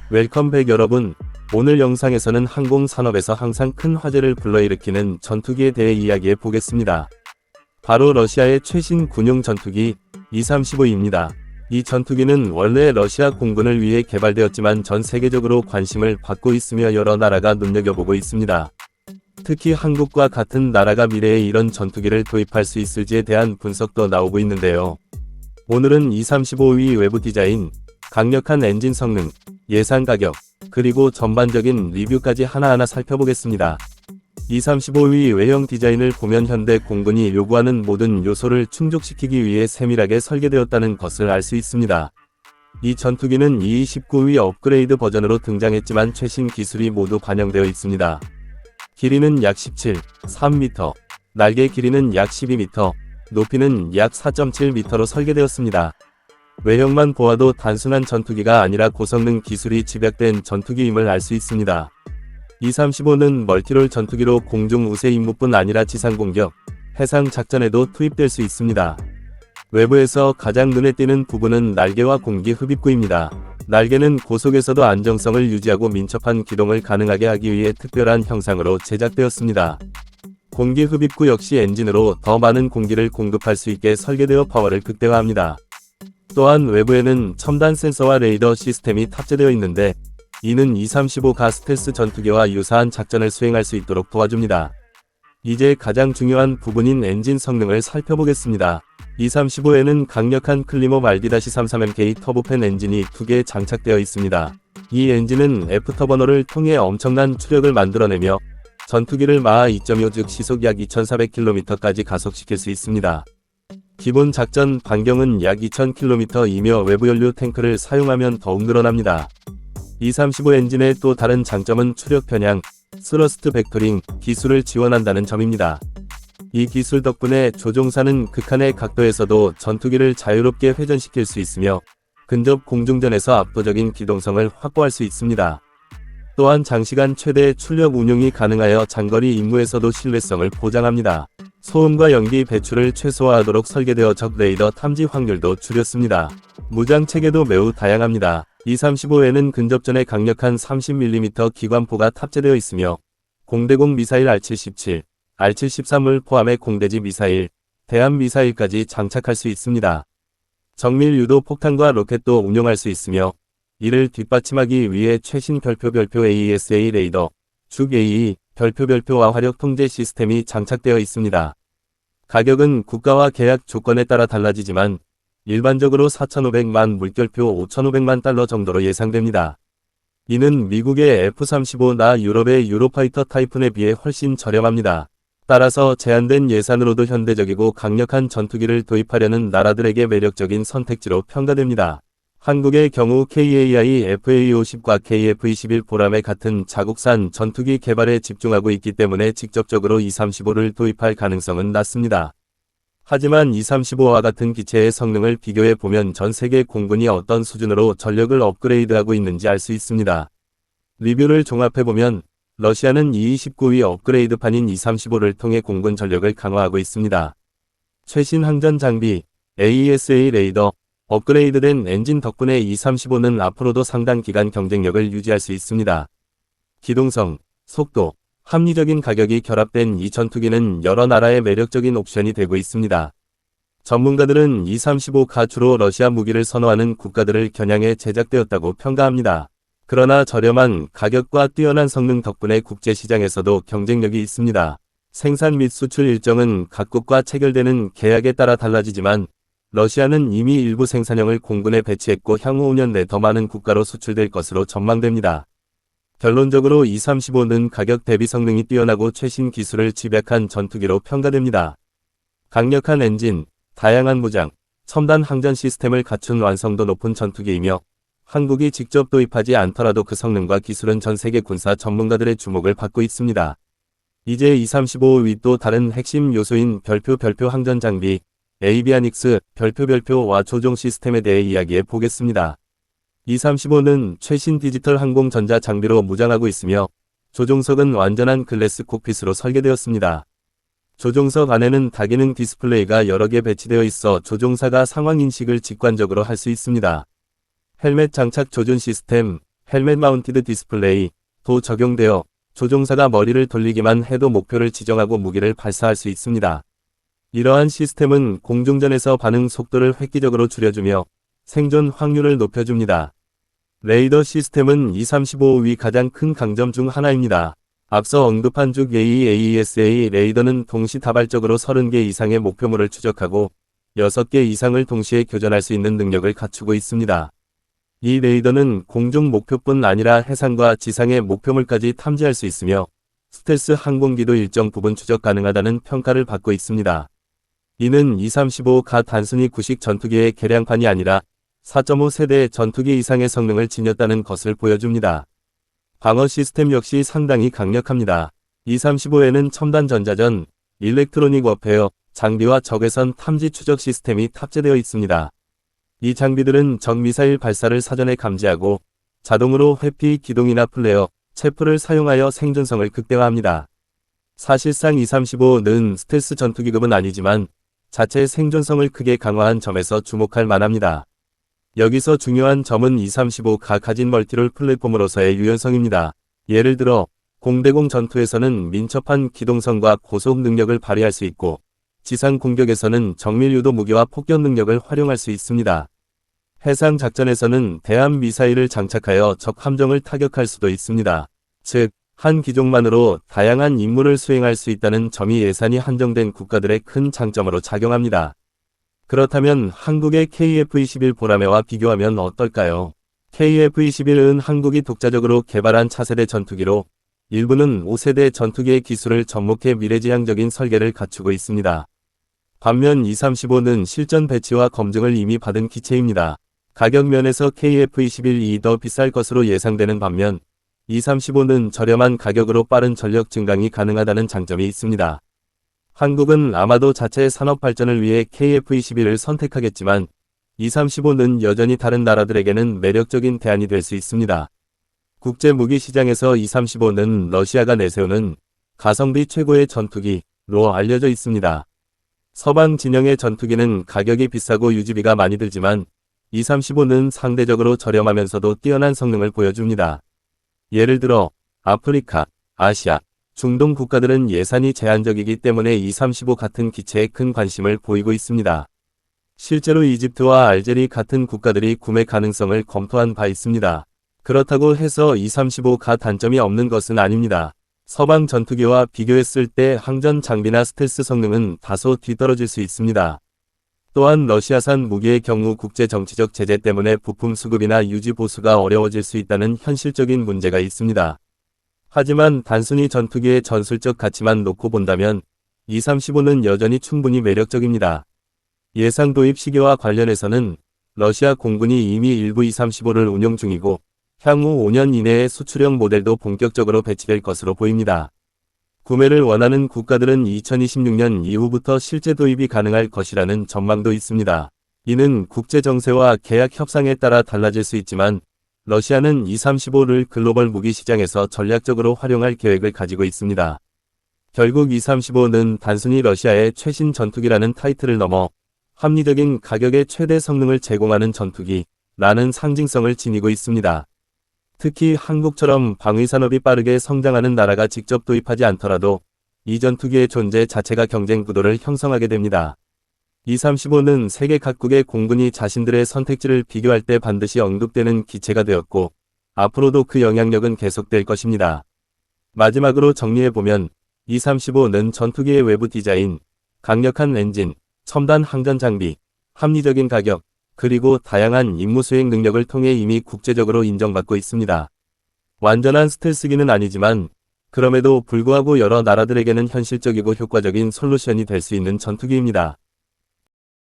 웰컴백 여러분. 오늘 영상에서는 항공산업에서 항상 큰 화제를 불러일으키는 전투기에 대해 이야기해 보겠습니다. 바로 러시아의 최신 군용 전투기 Il-35입니다. 이 전투기는 원래 러시아 공군을 위해 개발되었지만 전 세계적으로 관심을 받고 있으며 여러 나라가 눈여겨보고 있습니다. 특히 한국과 같은 나라가 미래에 이런 전투기를 도입할 수 있을지에 대한 분석도 나오고 있는데요. 오늘은 Il-35의 외부 디자인, 강력한 엔진 성능, 예상 가격, 그리고 전반적인 리뷰까지 하나하나 살펴보겠습니다. Il-35의 외형 디자인을 보면 현대 공군이 요구하는 모든 요소를 충족시키기 위해 세밀하게 설계되었다는 것을 알 수 있습니다. 이 전투기는 Il-19의 업그레이드 버전으로 등장했지만 최신 기술이 모두 반영되어 있습니다. 길이는 약 17.3m, 날개 길이는 약 12m, 높이는 약 4.7m로 설계되었습니다. 외형만 보아도 단순한 전투기가 아니라 고성능 기술이 집약된 전투기임을 알 수 있습니다. Il-35는 멀티롤 전투기로 공중 우세 임무뿐 아니라 지상 공격, 해상 작전에도 투입될 수 있습니다. 외부에서 가장 눈에 띄는 부분은 날개와 공기 흡입구입니다. 날개는 고속에서도 안정성을 유지하고 민첩한 기동을 가능하게 하기 위해 특별한 형상으로 제작되었습니다. 공기 흡입구 역시 엔진으로 더 많은 공기를 공급할 수 있게 설계되어 파워를 극대화합니다. 또한 외부에는 첨단 센서와 레이더 시스템이 탑재되어 있는데 이는 Il-35가 스텔스 전투기와 유사한 작전을 수행할 수 있도록 도와줍니다. 이제 가장 중요한 부분인 엔진 성능을 살펴보겠습니다. Il-35에는 강력한 클리모 RD-33MK 터보팬 엔진이 2개 장착되어 있습니다. 이 엔진은 애프터버너를 통해 엄청난 추력을 만들어내며 전투기를 마하 2.25 즉 시속 약 2400km까지 가속시킬 수 있습니다. 기본 작전 반경은 약 2000km이며 외부 연료 탱크를 사용하면 더욱 늘어납니다. Il-35 엔진의 또 다른 장점은 추력 편향, 스러스트 벡터링 기술을 지원한다는 점입니다. 이 기술 덕분에 조종사는 극한의 각도에서도 전투기를 자유롭게 회전시킬 수 있으며 근접 공중전에서 압도적인 기동성을 확보할 수 있습니다. 또한 장시간 최대 출력 운용이 가능하여 장거리 임무에서도 신뢰성을 보장합니다. 소음과 연기 배출을 최소화하도록 설계되어 적 레이더 탐지 확률도 줄였습니다. 무장 체계도 매우 다양합니다. Il-35에는 근접전에 강력한 30mm 기관포가 탑재되어 있으며 공대공 미사일 R-77, R-73을 포함해 공대지 미사일, 대함 미사일까지 장착할 수 있습니다. 정밀 유도 폭탄과 로켓도 운용할 수 있으며 이를 뒷받침하기 위해 최신 별표 AESA 레이더, 쭉 AE, 별표와 화력 통제 시스템이 장착되어 있습니다. 가격은 국가와 계약 조건에 따라 달라지지만 일반적으로 4,500만 물결표 5,500만 달러 정도로 예상됩니다. 이는 미국의 F-35나 유럽의 유로파이터 타이푼에 비해 훨씬 저렴합니다. 따라서 제한된 예산으로도 현대적이고 강력한 전투기를 도입하려는 나라들에게 매력적인 선택지로 평가됩니다. 한국의 경우 KAI FA-50과 KF-21 보라매 같은 자국산 전투기 개발에 집중하고 있기 때문에 직접적으로 Il-35를 도입할 가능성은 낮습니다. 하지만 Il-35와 같은 기체의 성능을 비교해 보면 전 세계 공군이 어떤 수준으로 전력을 업그레이드하고 있는지 알 수 있습니다. 리뷰를 종합해 보면 러시아는 Il-19의 업그레이드판인 Il-35를 통해 공군 전력을 강화하고 있습니다. 최신 항전 장비, AESA 레이더, 업그레이드된 엔진 덕분에 Il-35는 앞으로도 상당 기간 경쟁력을 유지할 수 있습니다. 기동성, 속도, 합리적인 가격이 결합된 이 전투기는 여러 나라의 매력적인 옵션이 되고 있습니다. 전문가들은 Il-35가 주로 러시아 무기를 선호하는 국가들을 겨냥해 제작되었다고 평가합니다. 그러나 저렴한 가격과 뛰어난 성능 덕분에 국제시장에서도 경쟁력이 있습니다. 생산 및 수출 일정은 각국과 체결되는 계약에 따라 달라지지만 러시아는 이미 일부 생산형을 공군에 배치했고 향후 5년 내 더 많은 국가로 수출될 것으로 전망됩니다. 결론적으로 Il-35는 가격 대비 성능이 뛰어나고 최신 기술을 집약한 전투기로 평가됩니다. 강력한 엔진, 다양한 무장, 첨단 항전 시스템을 갖춘 완성도 높은 전투기이며 한국이 직접 도입하지 않더라도 그 성능과 기술은 전 세계 군사 전문가들의 주목을 받고 있습니다. 이제 Il-35의 또 다른 핵심 요소인 별표 항전 장비, 에이비아닉스, 별표와 조종 시스템에 대해 이야기해 보겠습니다. Il-35는 최신 디지털 항공 전자 장비로 무장하고 있으며 조종석은 완전한 글래스 콕핏으로 설계되었습니다. 조종석 안에는 다기능 디스플레이가 여러 개 배치되어 있어 조종사가 상황 인식을 직관적으로 할 수 있습니다. 헬멧 장착 조준 시스템, 헬멧 마운티드 디스플레이도 적용되어 조종사가 머리를 돌리기만 해도 목표를 지정하고 무기를 발사할 수 있습니다. 이러한 시스템은 공중전에서 반응 속도를 획기적으로 줄여주며 생존 확률을 높여줍니다. 레이더 시스템은 E-35의 가장 큰 강점 중 하나입니다. 앞서 언급한 쭉 AESA 레이더는 동시다발적으로 30개 이상의 목표물을 추적하고 6개 이상을 동시에 교전할 수 있는 능력을 갖추고 있습니다. 이 레이더는 공중 목표뿐 아니라 해상과 지상의 목표물까지 탐지할 수 있으며 스텔스 항공기도 일정 부분 추적 가능하다는 평가를 받고 있습니다. 이는 E-35가 단순히 구식 전투기의 개량판이 아니라 4.5 세대 전투기 이상의 성능을 지녔다는 것을 보여줍니다. 방어 시스템 역시 상당히 강력합니다. E-35에는 첨단 전자전, 일렉트로닉 워페어, 장비와 적외선 탐지 추적 시스템이 탑재되어 있습니다. 이 장비들은 적 미사일 발사를 사전에 감지하고 자동으로 회피 기동이나 플레어, 체프를 사용하여 생존성을 극대화합니다. 사실상 E-35는 스텔스 전투기급은 아니지만 자체 생존성을 크게 강화한 점에서 주목할 만합니다. 여기서 중요한 점은 E-35가 가진 멀티롤 플랫폼으로서의 유연성입니다. 예를 들어 공대공 전투에서는 민첩한 기동성과 고속 능력을 발휘할 수 있고 지상 공격에서는 정밀 유도 무기와 폭격 능력을 활용할 수 있습니다. 해상 작전에서는 대함 미사일을 장착하여 적 함정을 타격할 수도 있습니다. 즉, 한 기종만으로 다양한 임무를 수행할 수 있다는 점이 예산이 한정된 국가들의 큰 장점으로 작용합니다. 그렇다면 한국의 KF-21 보라매와 비교하면 어떨까요? KF-21은 한국이 독자적으로 개발한 차세대 전투기로 일부는 5세대 전투기의 기술을 접목해 미래지향적인 설계를 갖추고 있습니다. 반면 E-35는 실전 배치와 검증을 이미 받은 기체입니다. 가격 면에서 KF-21이 더 비쌀 것으로 예상되는 반면 E-35는 저렴한 가격으로 빠른 전력 증강이 가능하다는 장점이 있습니다. 한국은 아마도 자체 산업 발전을 위해 KF-21을 선택하겠지만 E-35는 여전히 다른 나라들에게는 매력적인 대안이 될 수 있습니다. 국제 무기 시장에서 E-35는 러시아가 내세우는 가성비 최고의 전투기로 알려져 있습니다. 서방 진영의 전투기는 가격이 비싸고 유지비가 많이 들지만 E-35는 상대적으로 저렴하면서도 뛰어난 성능을 보여줍니다. 예를 들어 아프리카, 아시아, 중동 국가들은 예산이 제한적이기 때문에 E-35 같은 기체에 큰 관심을 보이고 있습니다. 실제로 이집트와 알제리 같은 국가들이 구매 가능성을 검토한 바 있습니다. 그렇다고 해서 E-35가 단점이 없는 것은 아닙니다. 서방 전투기와 비교했을 때 항전 장비나 스텔스 성능은 다소 뒤떨어질 수 있습니다. 또한 러시아산 무기의 경우 국제 정치적 제재 때문에 부품 수급이나 유지 보수가 어려워질 수 있다는 현실적인 문제가 있습니다. 하지만 단순히 전투기의 전술적 가치만 놓고 본다면 E-35는 여전히 충분히 매력적입니다. 예상 도입 시기와 관련해서는 러시아 공군이 이미 일부 E-35를 운용 중이고 향후 5년 이내에 수출형 모델도 본격적으로 배치될 것으로 보입니다. 구매를 원하는 국가들은 2026년 이후부터 실제 도입이 가능할 것이라는 전망도 있습니다. 이는 국제 정세와 계약 협상에 따라 달라질 수 있지만 러시아는 E-35를 글로벌 무기 시장에서 전략적으로 활용할 계획을 가지고 있습니다. 결국 E-35는 단순히 러시아의 최신 전투기라는 타이틀을 넘어 합리적인 가격의 최대 성능을 제공하는 전투기라는 상징성을 지니고 있습니다. 특히 한국처럼 방위산업이 빠르게 성장하는 나라가 직접 도입하지 않더라도 이 전투기의 존재 자체가 경쟁 구도를 형성하게 됩니다. E-35는 세계 각국의 공군이 자신들의 선택지를 비교할 때 반드시 언급되는 기체가 되었고 앞으로도 그 영향력은 계속될 것입니다. 마지막으로 정리해보면 E-35는 전투기의 외부 디자인, 강력한 엔진, 첨단 항전 장비, 합리적인 가격, 그리고 다양한 임무 수행 능력을 통해 이미 국제적으로 인정받고 있습니다. 완전한 스텔스기는 아니지만 그럼에도 불구하고 여러 나라들에게는 현실적이고 효과적인 솔루션이 될 수 있는 전투기입니다.